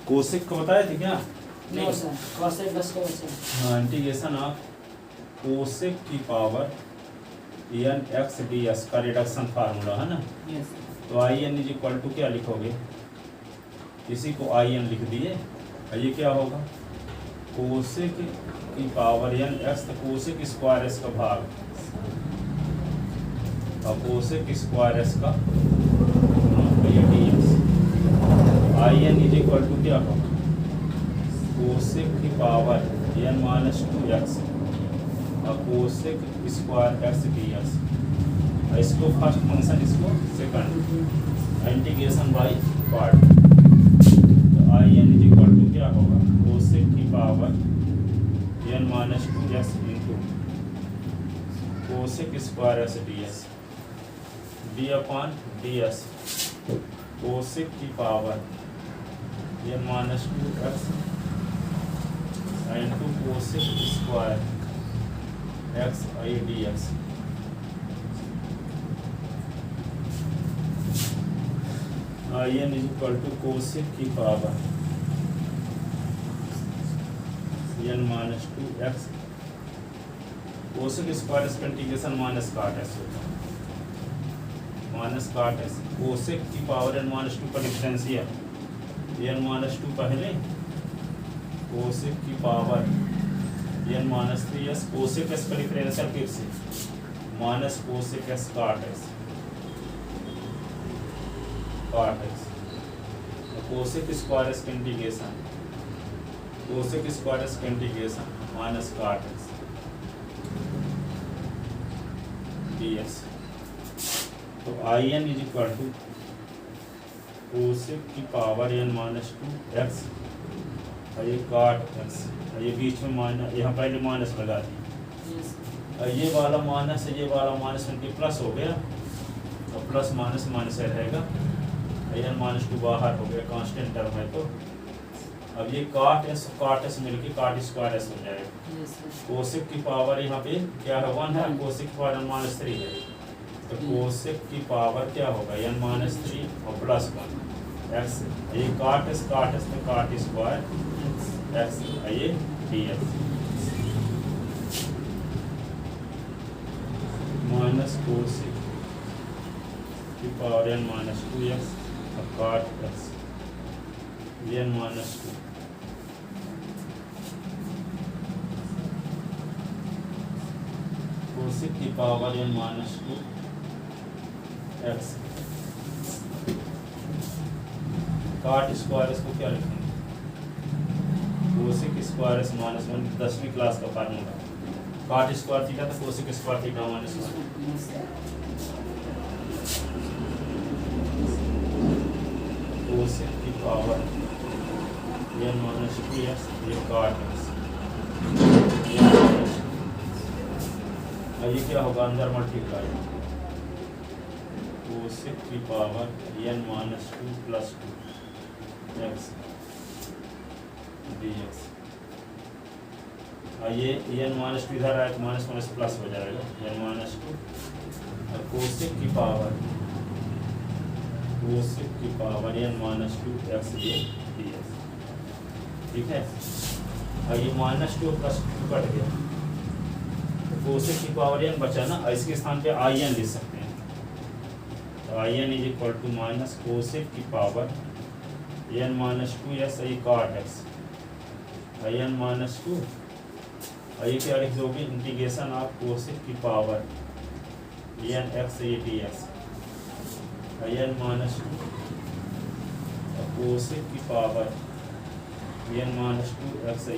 Cosec का बताए थे क्या? नो सर, कोसेक बस को बचा। हाँ, इंटीग्रेशन ऑफ कोसेक की power N x D s का रिडक्शन फार्मूला है ना। यस तो I N is equal to क्या लिखोगे? इसी को आई एन लिख दिए। और ये क्या होगा? कोसेक की पावर एन एक्स, तो कोसेक स्क्वायर एस का भाग और कोसेक स्क्वायर एस का D x. I N is equal to क्या होगा? कोसेक की power N minus two X और cosec square X D X. इसको फर्स्ट फंक्शन, इसको सेकंड, इंटीग्रेशन बाय पार्ट। तो I N is equal to क्या होगा? कोसेक की power N minus two X into cosec square X D S D upon D S cosec की power N minus two X into cosec square X I D x. I N is equal to cosec की power N minus two X cosec square इसका integration minus cot S होता है, minus cot S. Cosec की power N minus two का differential N minus two पहले, cosec की power N minus three S, cosec S का differential फिर से minus cosec S cot S, cot S. Cosec square S का integration, cosec square S का integration minus cot S D S. तो I N is equal to cosec की power N minus two X और ये cot x, और ये बीच में minus, यहाँ पहले माइनस लगा दी, यस और ये वाला माइनस है, ये वाला माइनस इनके प्लस हो गया, और प्लस माइनस माइनस रहेगा, एन माइनस टू बाहर हो गया, कांस्टेंट टर्म है। तो अब ये काट एस मिलके काट स्क्वायर एस हो जाएगा। यस कोसेक की पावर यहाँ पे क्या है? 1 है, कोसेक की पावर एन माइनस 3 है, तो कोसेक की पावर क्या होगा? एन माइनस 3 और प्लस 1 एक्स। ये काट एस में काट स्क्वायर एक्स, ये डी एक्स माइनस कोसेक की power N minus two X और cot x N minus two. Cosec की power N minus two x cot square इसको क्या लिखेंगे? कोसेक स्क्वायर एस माइनस 1, 10वीं क्लास का फार्मूला। काट स्क्वायर थीटा तो cosec square theta minus 1। Cosec की power N minus two x, ये cot x, ये क्या होगा? अंदर मल्टीप्लाई कोसेक की power N minus two plus two x D x. ये एन माइनस टू इधर आए तो माइनस माइनस प्लस हो जाएगा, एन माइनस टू और कोसेक की power N minus two x D x. ठीक है, और ये minus two plus to cut गया, कोसेक की पावर एन बचा ना, इसके स्थान पे आई एन लिख सकते हैं। तो I N is equal to minus cosec की power N minus two x I cot x I n minus two, और ये क्या लिख दोगे? इंटीग्रेशन ऑफ कोसेक की power N x a d x I n minus two और cosec की power N minus two x a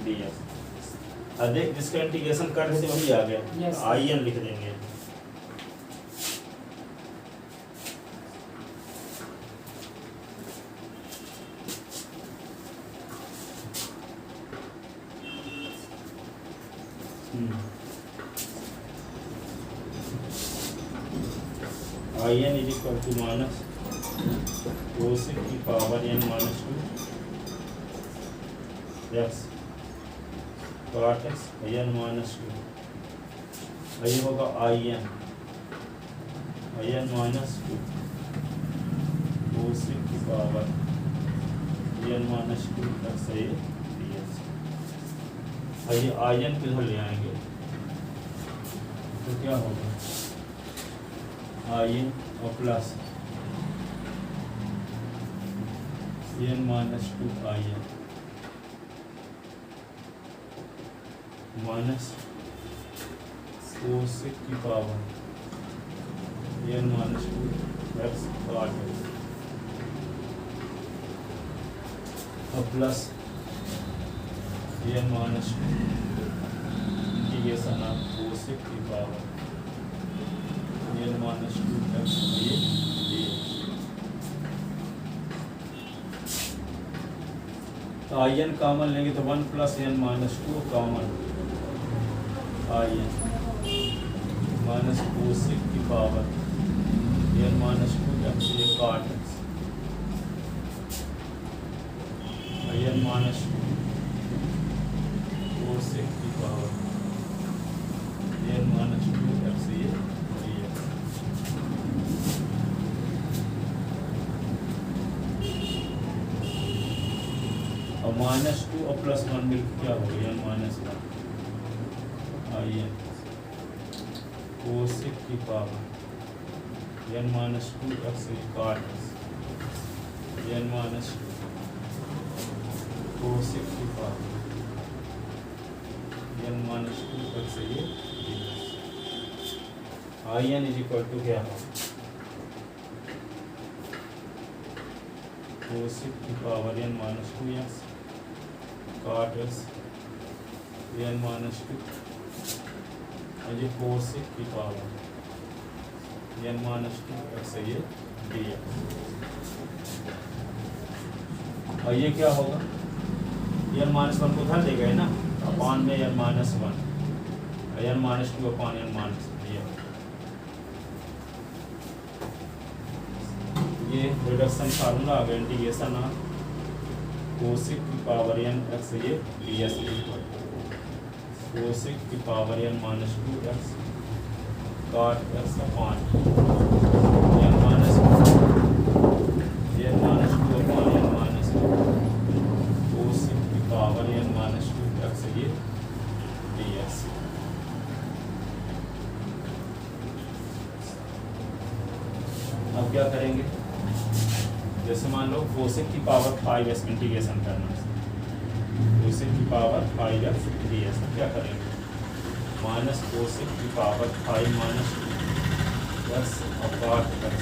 d x. देख, जिसका इंटीग्रेशन कर रहे थे वही आ गया, Yes, आई एन लिख देंगे। I N is equal to minus cosec की power N minus two x cot x N minus two, ये होगा I n minus two cosec की पावर n माइनस 2x ये ds। आइए in किधर ले आएंगे तो क्या होगा in और plus n minus 2in minus cosec की पावर n माइनस 2x काट और plus n minus integration of cosec की पावर n माइनस 2x ये dx। तो in कॉमन लेंगे तो 1 plus n minus 2 common in minus cosec की पावर n माइनस 2x ये काट n माइनस कोसेक की पावर n माइनस 2x ये dx। और माइनस 2 और प्लस 1 मिलकर क्या हो गया n माइनस 1 in कोसेक की पावर n माइनस 2x ये काट n माइनस कोसेक की पावर n माइनस 2x ये in इज इक्वल टू क्या है कोसेक की power n minus 2x cot x n minus 2 और ये कोसेक की पावर n माइनस 2x ये dx। और ये क्या होगा n माइनस 1 को उधर ले गए ना अपान में n माइनस 1 n माइनस 2 अपान n माइनस ये रिडक्शन फार्मूला आ गया इंटीग्रेशन ऑफ कोसेक की पावर n x ये ds इक्वल कोसेक की power n minus 2x cot x अपान n माइनस 2 अपान n माइनस कोसेक की पावर n माइनस 2x ये ds। अब क्या करेंगे जैसे मान लो कोसेक की पावर 5x इंटीग्रेशन करना कोसेक की पावर 5x ds। क्या करेंगे माइनस कोसेक की पावर 5 माइनस x अपान x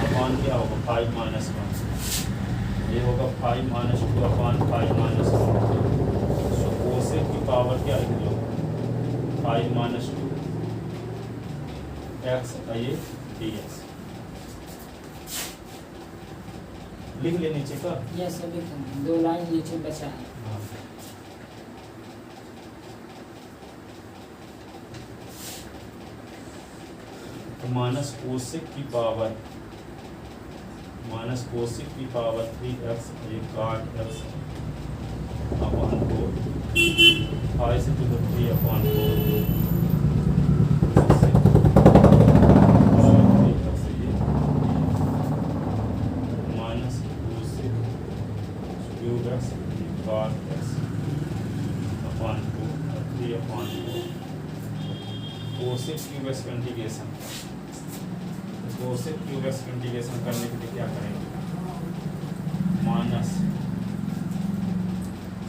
अपान क्या होगा 5 माइनस 1 ये होगा 5 माइनस 2 अपान 5 माइनस 1। तो कोसेक की पावर क्या लिख लो 5 माइनस 2 x ये ds लिख ले नीचे का यस अभी 2 लाइन नीचे बचा है। तो माइनस कोसेक की पावर 3x ये काट x अपान 4 5 से to the 3 upon 4 cosec cube x integration cosec cube x integration करने के लिए क्या करेंगे माइनस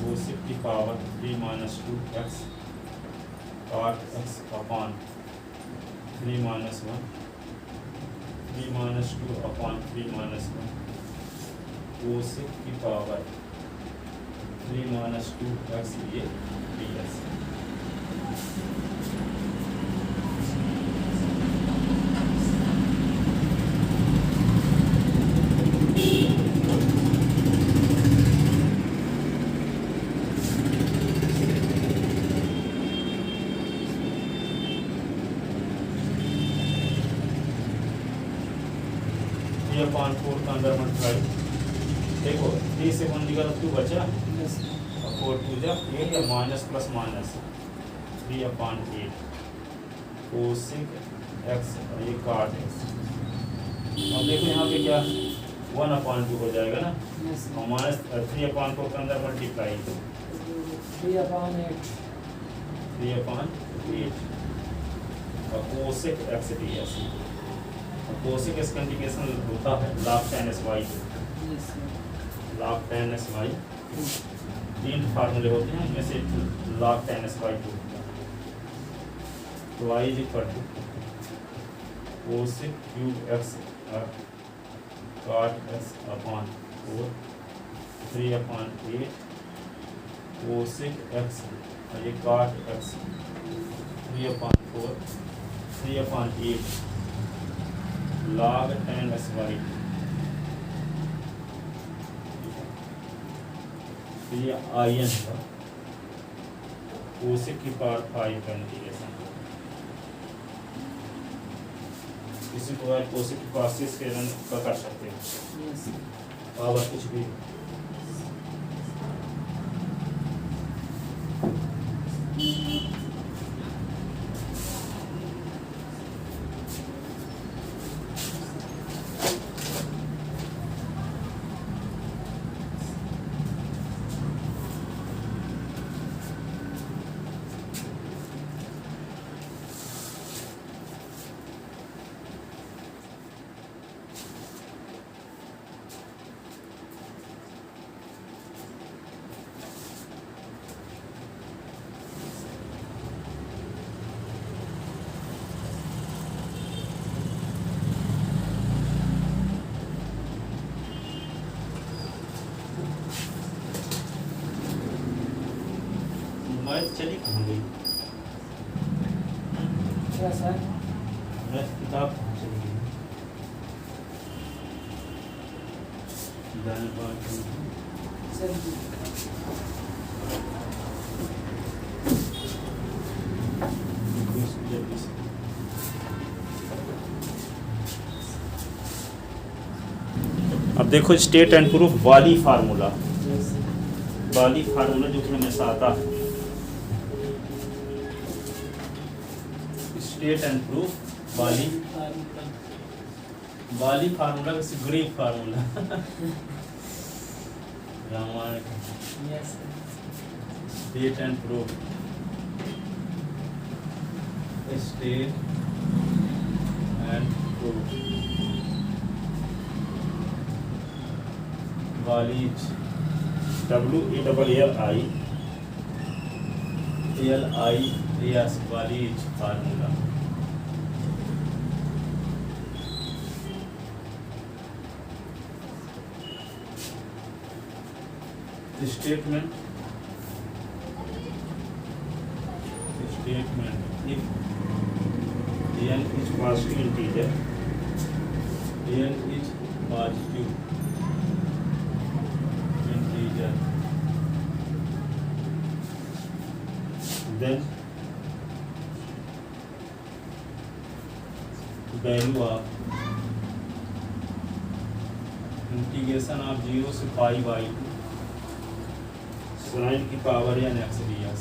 कोसेक की power 3 minus 2x cot x upon 3 minus 1 3 minus 2 upon 3 minus 1 cosec की पावर 3 माइनस 2x ये ds। ये अपान 4 का अंदर मल्टीप्लाई देखो 3 से 1 निकाला 2 बचा और 4 2 जा 8 या माइनस प्लस माइनस 3 अपान 8 कोसेक x और ये काट x। अब देखो यहाँ पे क्या 1/2 हो जाएगा ना, यस और माइनस 3/4 के अंदर मल्टीप्लाई तो 3/8 3/8 और कोसेक एक्स डी एस, और कोसेक इसका इंटीग्रेशन होता है log tan s y, yes log tan s y 3 फार्मूले होते हैं, उनमें से log tan s y तो y is equal to cosec cube x cot x upon 4 3/8 cosec x और ये cot x 3/4 3/8 log tan s y, तो ये आई एन का कोसेक की पावर 5 का इंटीग्रेशन, इसी प्रकार कोसेक की पावर 6 के रन का कर सकते हैं, यस पावर कुछ भी। मैथ चली कहाँ गई, क्या सर मैथ किताब कहाँ चली गई, दाएं बाएं सर जल्दी से। अब देखो स्टेट एंड प्रूफ वाली फार्मूला, यस वाली फार्मूला जो कि हमेशा आता है, स्टेट एंड प्रूफ वाली फार्मूला किसी ग्रीक फार्मूला रामायण यस state and proof, state and proof Wallis WALLIES Wallis formula. Statement if n is positive integer, n is positive integer, then value of integration of 0 से pi by 2 sin की power या x ds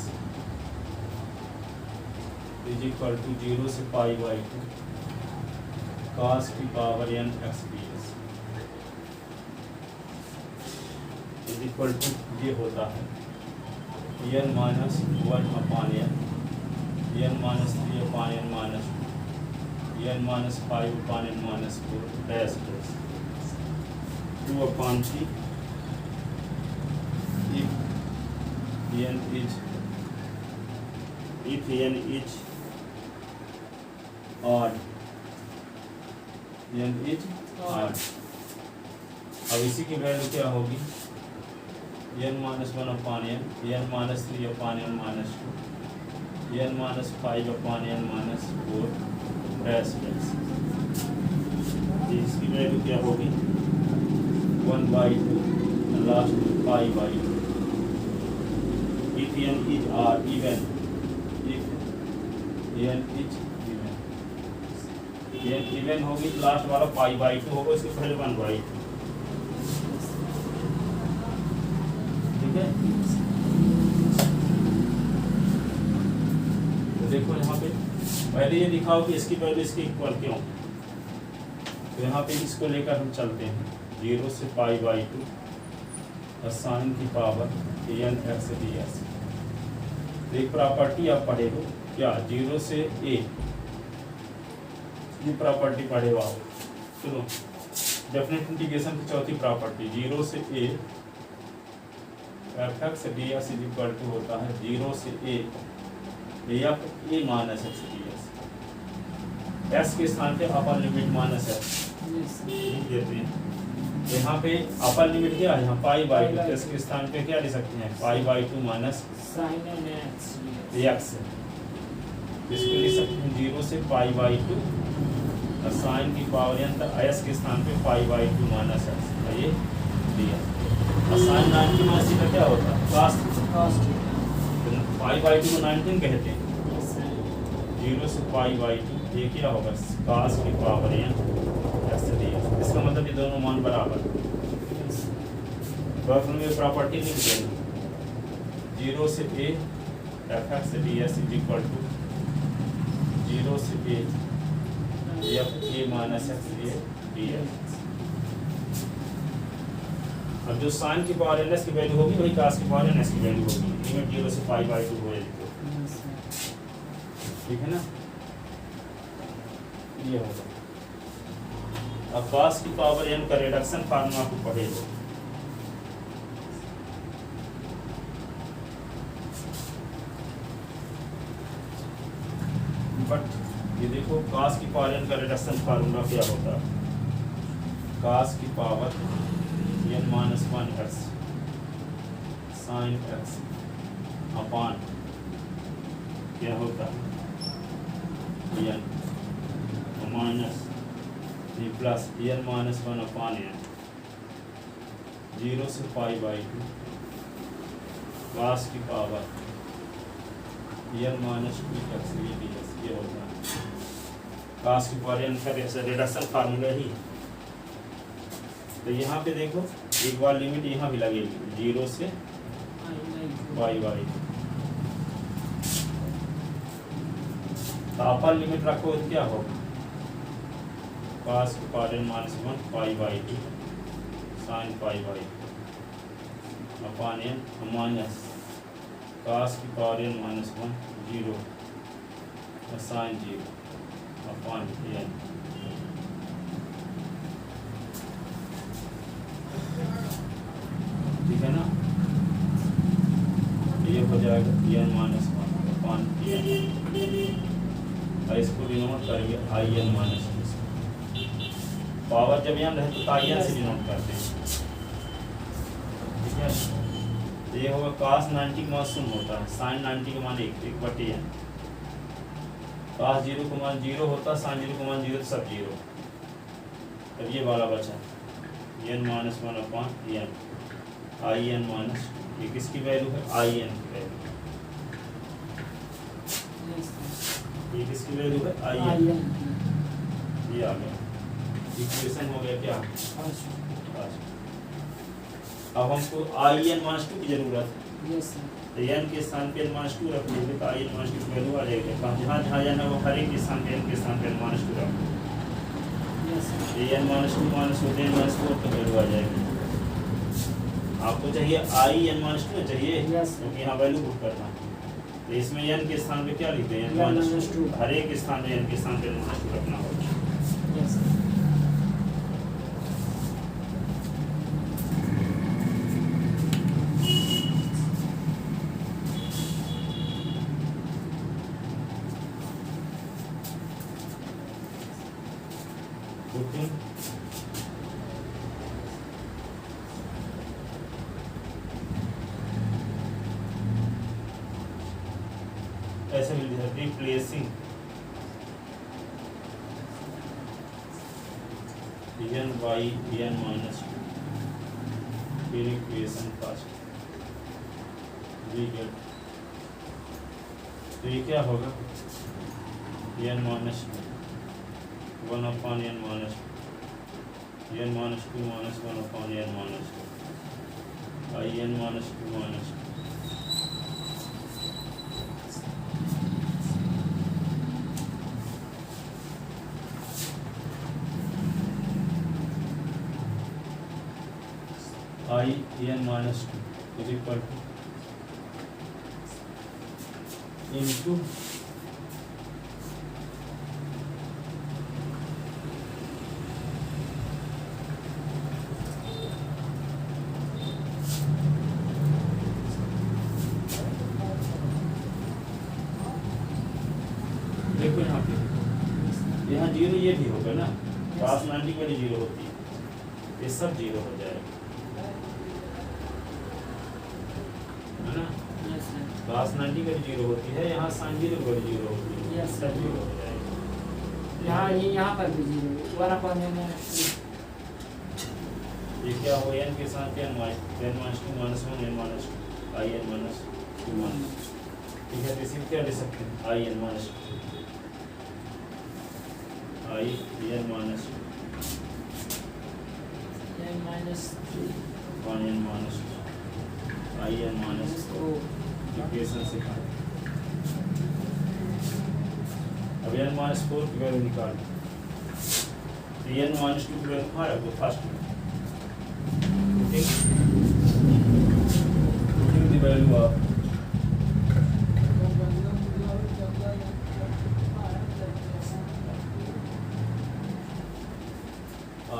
is equal to 0 से pi by 2 cos की power n x ds is equal to ये होता है n minus 1/n, n minus 3/n minus 2, n minus 5/n minus 4 dash dash 2/3 if n is odd, n is odd। अब इसी की value क्या होगी, n minus 1/n, n minus 3/n minus 2, n minus 5/n minus 4 dash dash, इसकी value क्या होगी 1/2 last pi by 2। if n is odd even, if n is even होगी तो लास्ट वाला pi/2 होगा, इसके पहले 1/2, ठीक है। तो देखो यहाँ पे पहले ये दिखाओ कि इसकी वैल्यू इसके इक्वल क्यों, तो यहाँ पे इसको लेकर हम चलते हैं 0 से पाई बाई 2 और साइन की power N x D s. एक प्रॉपर्टी आप पढ़े हो क्या, 0 से ए, ये प्रॉपर्टी पढ़े हो आप। सुनो, डेफिनेट इंटीग्रेशन की चौथी प्रॉपर्टी, 0 से A F x D S is equal to होता है 0 से A F A minus x D S. S के स्थान पे upper limit minus X yes sir, देते हैं। यहाँ पे अपर लिमिट क्या है, यहाँ पाई बाई 2, एस के स्थान पे क्या ले सकते हैं, pi by 2 minus sine n x x. इसको ले सकते हैं 0 से पाई बाई 2 और साइन की पावर एन तक एस के स्थान पे पाई बाई 2 माइनस एक्स, ये दिया। और साइन 90 माइनस का क्या होता है, कास्ट। कॉस्ट पाई बाई 2 को 19 कहते हैं। यस सर, 0 से पाई बाई 2 ये क्या होगा, कास्ट की पावर एन एक्स दिया। इसका मतलब ये दोनों मान बराबर। यस वर्क में प्रॉपर्टी लिख देना, 0 से A F x D S is equal to 0 से A F A minus x D s. अब जो साइन की पावर एन एस की वैल्यू होगी वही कास की पावर एन एस की वैल्यू होगी। लिमिट 0 से पाई बाई 2 हो जाएगी, यस सर, ठीक है ना, ये होगा। अब कास की पावर एन का रिडक्शन फार्मूला को पढ़े लो। बट ये देखो कास की पावर एन का रिडक्शन फार्मूला क्या होता है, कास की power N minus 1 x sine x upon क्या होता है एन माइनस ये plus n minus 1 upon n 0 से पाई बाई 2 कास की पावर एन माइनस 2 एक्स ये होता है कास की पावर एन का रिडक्शन फार्मूला ही। तो यहाँ पे देखो एक बार लिमिट यहाँ भी लगेगी 0 से पाई बाई 2। तो अपर लिमिट रखो तो क्या होगा, कास की power N minus 1 pi by 2 sine pi by 2 upon n minus cos की पावर एन माइनस 1 0 और साइन 0 अपान एन। ठीक है ना, ये हो जाएगा एन माइनस 1 अपान एन और इसको डिनोट करेंगे आई एन माइनस 2। पावर जब एन रहे तो आई एन से डिनोट करते हैं, ठीक है। तो ये होगा कास 90 का मान शून्य होता है, साइन 90 का मान 1/n। कास 0 का मान 0 होता है, साइन 0 का मान 0 तो सब 0। तब ये वाला बचा n minus 1 upon n I n minus, ये किसकी वैल्यू है, आई एन की वैल्यू। यस सर, ये किसकी वैल्यू है, आई आई एन। एन ये आ गया, इक्वेशन हो गया क्या। कॉस्ट अब हमको आई एन माइनस 2 की जरूरत है, यस सर, तो एन के स्थान पे एन माइनस 2 रख लेंगे तो आई एन माइनस 2 की वैल्यू आ जाएगी। जहाँ जहाँ एन है वो हर एक के स्थान पे एन के स्थान पे एन माइनस 2 रख लो, यस सर, ये एन माइनस 2 माइनस होते हैं माइनस 4 की वैल्यू आ जाएगी। आपको चाहिए आई एन माइनस 2 चाहिए, Yes. क्योंकि यहाँ वैल्यू पुट करना है। तो इसमें एन के स्थान पे क्या लिखते हैं, एन N माइनस minus 2। 2। हर एक के स्थान पे एन के स्थान पे एन माइनस 2 रखना होगा। यस सर, Putting ऐसे मिल जाए replacing n by n minus 2 फिर इक्वेशन फर्स्ट वी गेट। तो ये क्या होगा, n minus 1 upon n minus 2 n minus 2 minus 1 upon n minus 2 I n minus 2 minus 2। n minus 2 is equal to into देखो यहाँ पे यहाँ जीरो ये भी होगा ना, पास 90 वाली जीरो होती है, ये सब जीरो हो जाएगा है ना। Yes sir. पास 90 वाली जीरो होती है, यहाँ साइन जीरो वाली जीरो होती है, Yes, सब sir. जीरो हो जाएगा। यहाँ पर भी जीरो 1/n है। ये क्या हो n के साथ n minus 2 minus 1 n minus 2 i n minus 2 ठीक है। तो इसी क्या ले सकते हैं i n minus i n minus n minus 3 1 n minus i n minus equation से अब n माइनस 4 की वैल्यू निकाल, तो n माइनस 2 की वैल्यू कहाँ रखो फर्स्ट में, putting the value of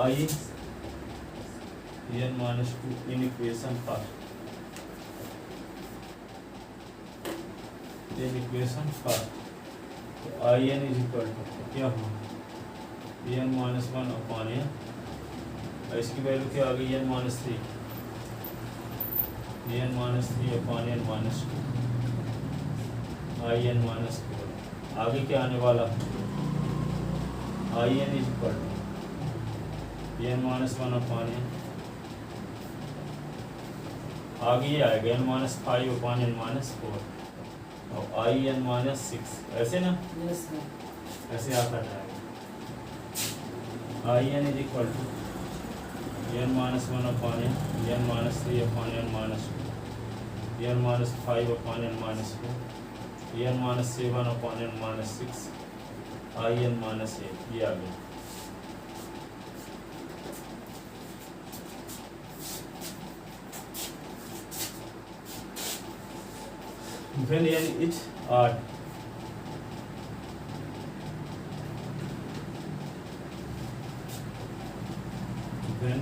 i n minus 2 in equation first. In equation first, तो i n is equal to क्या हुआ n minus 1 upon n, और इसकी वैल्यू क्या आ गई n minus 3 upon n minus 2 i n minus 4। आगे क्या आने वाला i n is equal to n minus 1 upon n, आगे ये आएगा n minus 5 upon n minus 4 और i n minus 6, ऐसे ना, यस सर। ऐसे आता जाएगा। i n is equal to n minus 1 upon n minus 3 upon n minus 2 n minus 5 upon n minus 4 n minus 7 upon n minus 6 i n minus 8, ये आ गया। When n is odd, when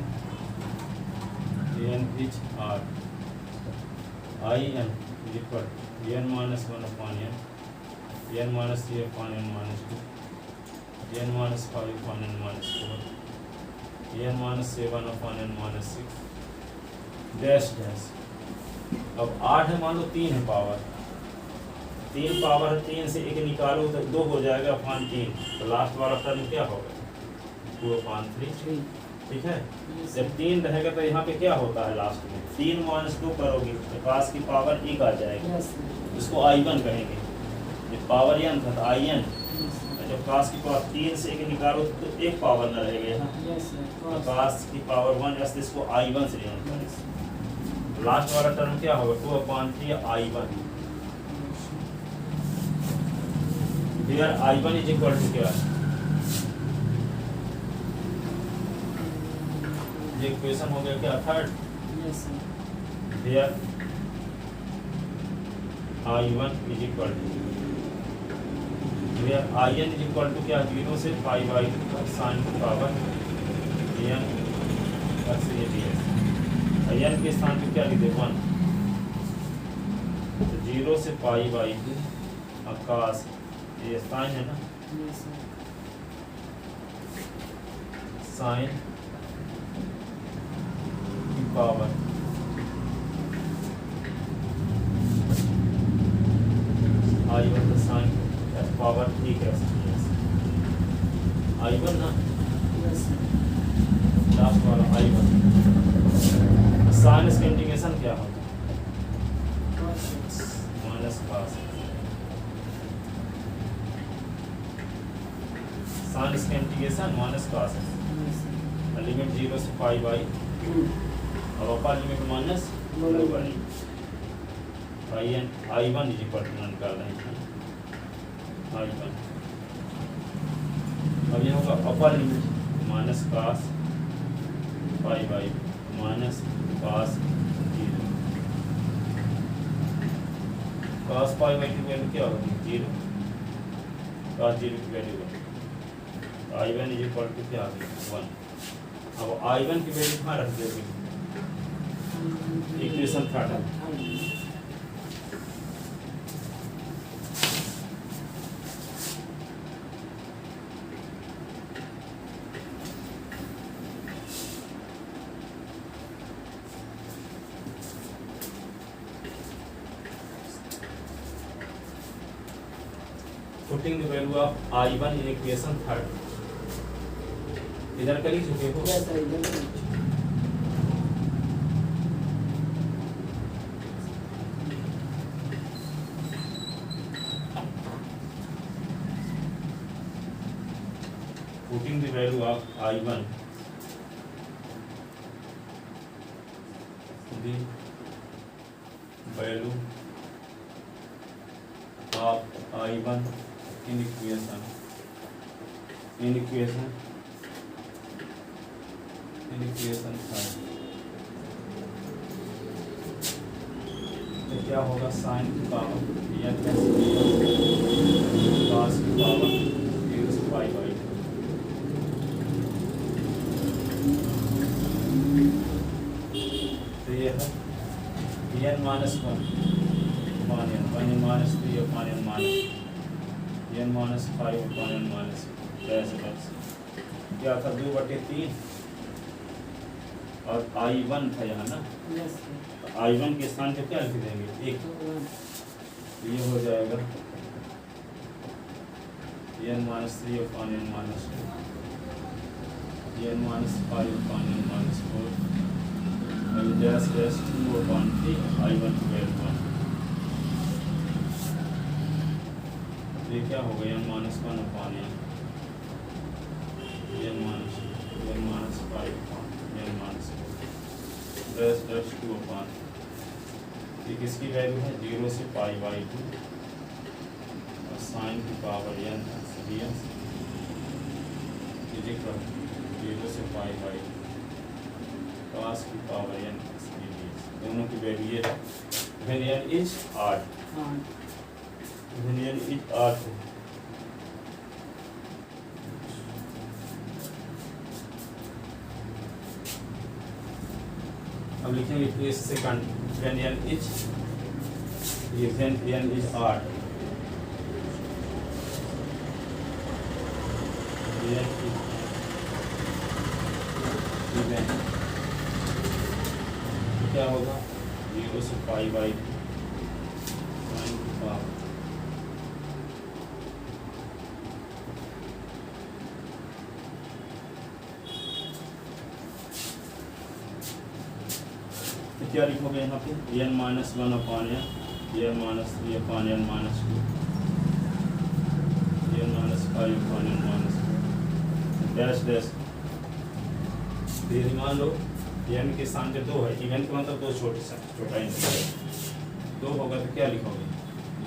n is odd, i n is equal to n minus 1 upon n minus 3 upon n minus 2 n minus 5 upon n minus 4 n minus 7 upon n minus 6 dash dash. अब 8 है, मान लो 3 है power, 3 power है, 3 से 1 निकालो तो 2 हो जाएगा अपॉन 3, तो लास्ट वाला टर्म क्या होगा 2 अपॉन 3, ठीक है। जब 3 रहेगा तो यहाँ पे क्या होता है लास्ट में 3 माइनस 2 करोगे तो पास की पावर 1 आ जाएगी, इसको i1 कहेंगे। जब पावर n था तो i n, जब पास की पावर 3 से 1 निकालो तो 1 पावर न रहेगा यहाँ, तो पास की पावर 1 ऐसे इसको i1 से डिनोट करेंगे। लास्ट वाला टर्म क्या होगा 2 upon 3 i1, here i1 is equal to क्या, ये इक्वेशन हो गया क्या third, here i1 is equal to here in is equal to क्या 0 से पाई बाई साइन की पावर n x ये ds, n के स्थान पे क्या लिख दे 1, तो 0 से पाई बाई आकाश ये साइन है ना, साइन की पावर i1 तो साइन पावर ठीक है i1 ना, लास्ट वाला i1 साइन इसका इंटीग्रेशन क्या होगा माइनस cos, साइन इसका इंटीग्रेशन माइनस cos, लिमिट 0 से पाई बाई, अब upper limit minus lower limit, i1 is equal to निकाल रहे हैं i1, अब ये होगा upper limit minus cos pi by minus cos cos pi by 2 value क्या होगी 0, cos 0 की value 1, I1 is equal to क्या आ गई 1। अब I1 की वैल्यू कहाँ रख दोगे, equation 13। Putting the value of I1 in equation 3, इधर कर ही चुके हो। Yes, sir. Putting the value of I1, the value of I1 in equation 5, तो क्या होगा साइन की पावर n प्लस cos की पावर 0 से पाई बाई 2। तो ये है n minus 1 upon n, 1 minus 3 upon n minus n minus 5 upon n minus क्या था 2/3 और I1 था यहाँ ना, Yes, sir. तो I1 के स्थान पे क्या लिख देंगे 1, तो ये हो जाएगा n minus 3 upon n minus 2, n minus 5 upon n minus 4, और डैश 2 upon 3 I1 की वैल्यू 1। ये क्या हो गया n minus 1 upon n minus 5 upon n minus 4, dash 2 upon, ये किसकी वैल्यू है 0 से पाई बाई 2 और साइन की power n ds is equal 0 से पाई बाई 2 cos की पावर n ds, दोनों की वैल्यू ये है। when n is odd, when n is odd, अब लिखेंगे तो इस सेकंड when n is, ये when n is odd, n is even, तो क्या होगा 0 से पाई बाई साइन की पावर क्या लिखोगे यहाँ पे n minus 1 upon n, n minus 3 upon n minus 2, n minus 5 upon n minus 2, dash dash. मान लो n के स्थान पे 2 है, इवन का मतलब 2 छोटा इंटीजर 2 होगा तो क्या लिखोगे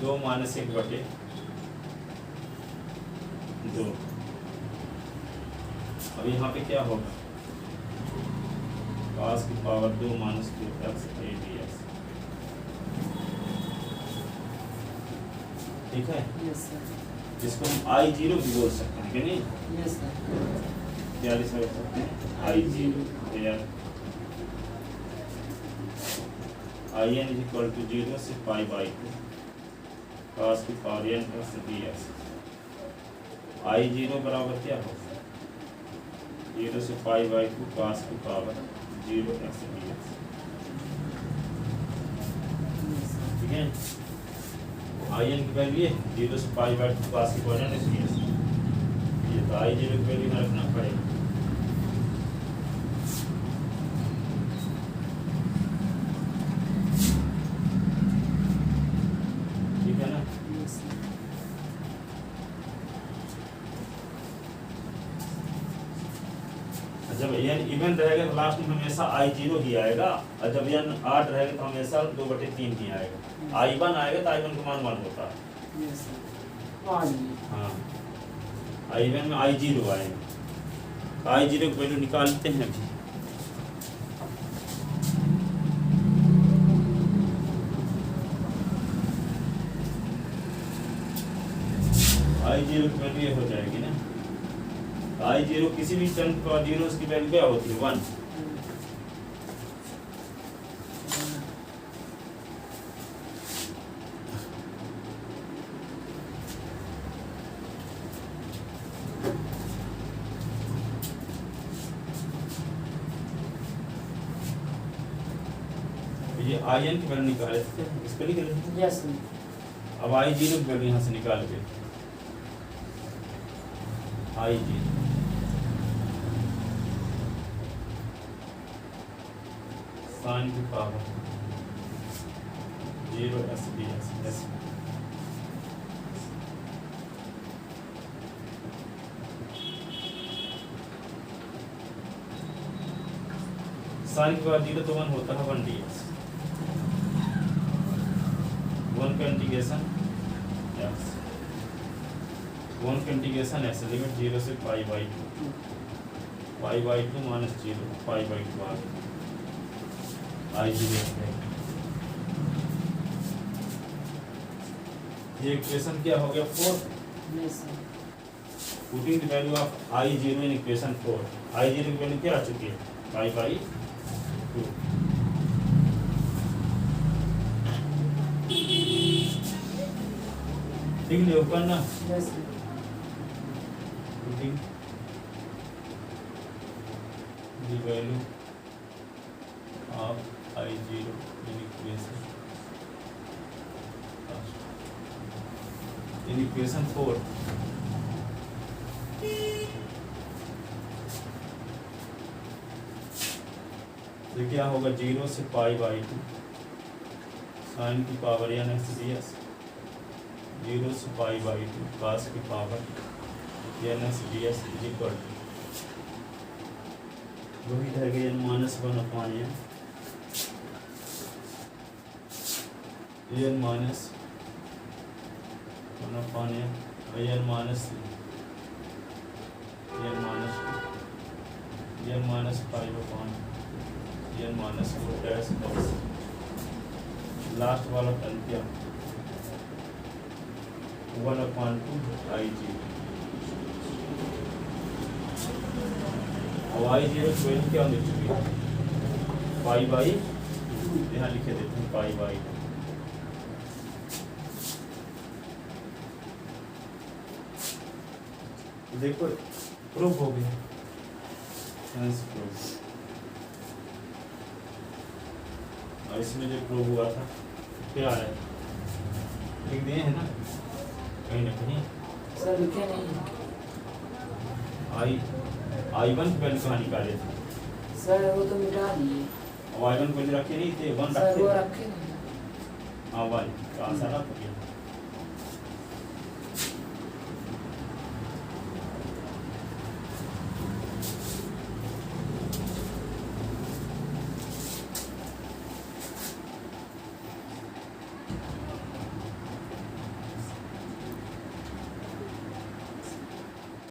2 माइनस 1/2। अब यहाँ पे क्या होगा cos की पावर 2 माइनस 2x ds, ठीक है। Yes, sir. जिसको हम I0 भी बोल सकते हैं कि नहीं, Yes, sir. क्या लिख सकते हैं I0 where in is equal to 0 से पाई बाई 2 cos की power n plus ds, I0 बराबर क्या होगा 0 से पाई बाई 2 cos की पावर 0x ds, ठीक है। I n की वैल्यू है 0 से पाई बाई 2 cos की पावर n ds, ये तो I0 की वैल्यू में रखना पड़ेगा। ठीक है ना, Yes, sir. जब n इवन रहेगा तो लास्ट में हमेशा I0 ही आएगा, और जब n आड रहेगा तो हमेशा 2/3 ही आएगा। I1 आएगा तो I1 का मान 1 होता है। Yes, sir. One. हाँ, I1 में I0 आएगा, I0 की वैल्यू निकालते हैं अभी। आई जीरो की वैल्यू ये हो जाएगी ना, आई जीरो किसी भी टर्म की पावर जीरो उसकी वैल्यू क्या होती है 1। ये आई एन की वैल्यू निकाले थे, इस पे लिख रहे थे। यस अब आई जीरो की वैल्यू यहाँ से निकाल के आई जीरो साइन की power zero s D s sine की पावर जीरो तो 1 होता है 1 डी एस, 1 का इंटीग्रेशन एक्स, 1 का इंटीग्रेशन एक्स, लिमिट 0 से pi by 2 minus 0 pi by 2 आ गया आई जीरो। ये इक्वेशन क्या हो गया 4, yes putting the value of I zero in equation 4, I zero की वैल्यू क्या आ चुकी है पाई बाई 2। ठीक नहीं ऊपर ना, yes putting the value of I zero in equation 4, तो क्या होगा 0 से पाई बाई 2 साइन की power N x D s, 0 से पाई बाई 2 कास की power N x D S is equal to वही रहेगा n minus 1 upon n minus 1 upon n minus 5 upon n minus 4 dash plus last वाला term क्या 1 upon 2 आई zero. अब आई zero की value क्या मिल चुकी है पाई बाई, यहाँ लिखे देते हैं पाई बाई। देखो प्रूफ हो गया, और इसमें जो प्रूफ हुआ था क्या है लिख दिए है ना कहीं ना कहीं। सर लिखे नहीं आई वन की वैल्यू कहाँ निकाले थे, सर, वो तो मिटा दिए और आई वन को रखे नहीं थे 1 सर, वो रखे थे। रखे नहीं। हाँ 1 का आंसर आप हो गया।